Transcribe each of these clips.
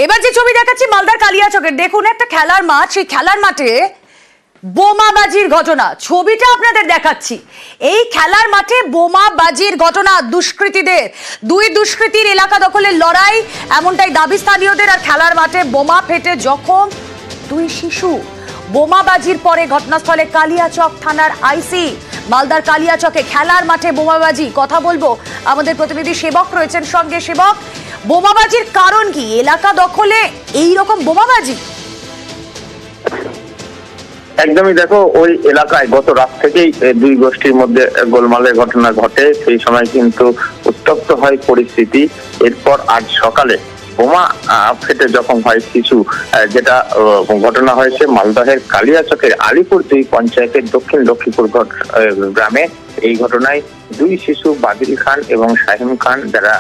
এবার যে ছবি দেখাচ্ছি মালদার কালিয়াচকের, দেখুন একটা খেলার মাঠ, সেই খেলার মাঠে বোমাবাজির ঘটনা। ছবিটা আপনাদের দেখাচ্ছি। এই খেলার মাঠে বোমাবাজির ঘটনা, দুই দুষ্কৃতীর এলাকা দখলের লড়াই, এমনটাই দাবি স্থানীয়দের। আর খেলার মাঠে বোমা ফেটে জখম দুই শিশু। বোমাবাজির পরে ঘটনাস্থলে কালিয়াচক থানার আইসি। মালদার কালিয়াচকে খেলার মাঠে বোমাবাজি, কথা বলবো, আমাদের প্রতিনিধি সেবক রয়েছেন সঙ্গে। সেবক, বোমাবাজির কারণ কি? এলাকা দখলে এই রকম বোমাবাজি? একদমই, দেখো ওই এলাকায় গত রাত থেকেই দুই গোষ্ঠীর মধ্যে গোলমালের ঘটনা ঘটে। সেই সময় কিন্তু উত্তপ্ত হয় পরিস্থিতি। এরপর আজ সকালে বোমা ফেটে জখম হয় শিশু। যেটা ঘটনা হয়েছে মালদহের কালিয়াচকের আলিপুর 2 পঞ্চায়েতের দক্ষিণ লক্ষ্মীপুর গ্রামে। এই ঘটনায় দুই শিশু বাদিল খান এবং শাহিম খান, যারা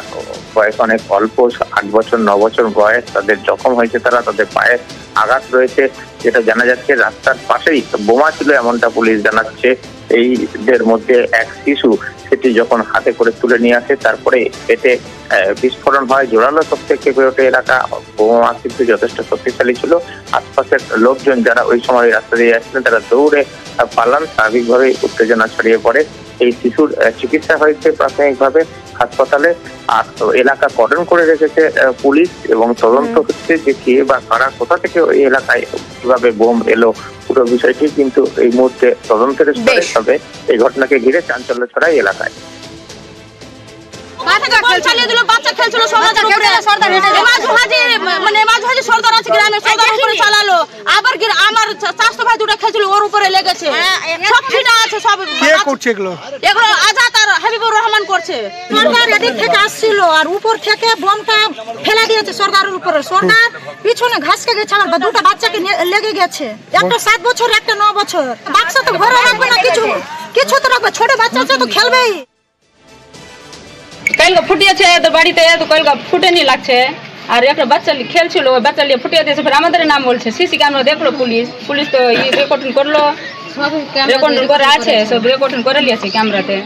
বয়স অনেক অল্প, 8 বছর 9 বছর বয়স, তাদের জখম হয়েছে। তাদের পায়ে আঘাত রয়েছে। যেটা জানা যাচ্ছে রাস্তার পাশেই বোমা ছিল, এমনটা পুলিশ জানাচ্ছে। এইদের মধ্যে এক শিশু সেটি যখন হাতে করে তুলে নিয়ে আসে, তারপরে পেটে বিস্ফোরণ হয়, জোরালো শব্দে কেঁপে ওঠে এলাকা। বোমা কিন্তু যথেষ্ট শক্তিশালী ছিল। আশপাশের লোকজন যারা ওই সময় রাস্তা দিয়ে আসছিলেন, তারা দৌড়ে পালান। স্বাভাবিকভাবেই উত্তেজনা ছড়িয়ে পড়ে। এই শিশুর চিকিৎসা হয়েছে প্রাথমিকভাবে হাসপাতালে। আর এলাকা কর্ডন করে রেখেছে পুলিশ, এবং তদন্ত হচ্ছে যে কে বা কারা, কোথা থেকে ওই এলাকায় কিভাবে বোম এলো, পুরো বিষয়টি কিন্তু এই মুহূর্তে তদন্তের স্তরে। তবে এই ঘটনাকে ঘিরে চাঞ্চল্য ছড়ায় এলাকায়। সরকার এদিক থেকে আসছিল আর উপর থেকে বোমটা ফেলে দিয়েছে সরকারের উপরে। সরকার পিছনে ঘাসকে গেছে, আমার দুটো বাচ্চাকে লেগে গেছে। একটা 7 বছর, একটা 9 বছর। বাচ্চা তো ঘরে রাখবে না, কিছু তো রাখবে, ছোট বাচ্চা তো খেলবেই। কলকা ফুটিয়েছে তো বাড়িতে, তো কলকা ফুটেনি লাগছে। আর একটা বাচ্চা খেলছিল, ওই বাচ্চা নিয়ে ফুটিয়ে দিয়েছে। ফের আমাদের নাম বলছে। সিসি ক্যামেরা দেখলো পুলিশ তো রেকর্ডিং করলো, রেকর্ডিং করে আছে, সব রেকর্ডিং করে নিয়েছে ক্যামেরাতে।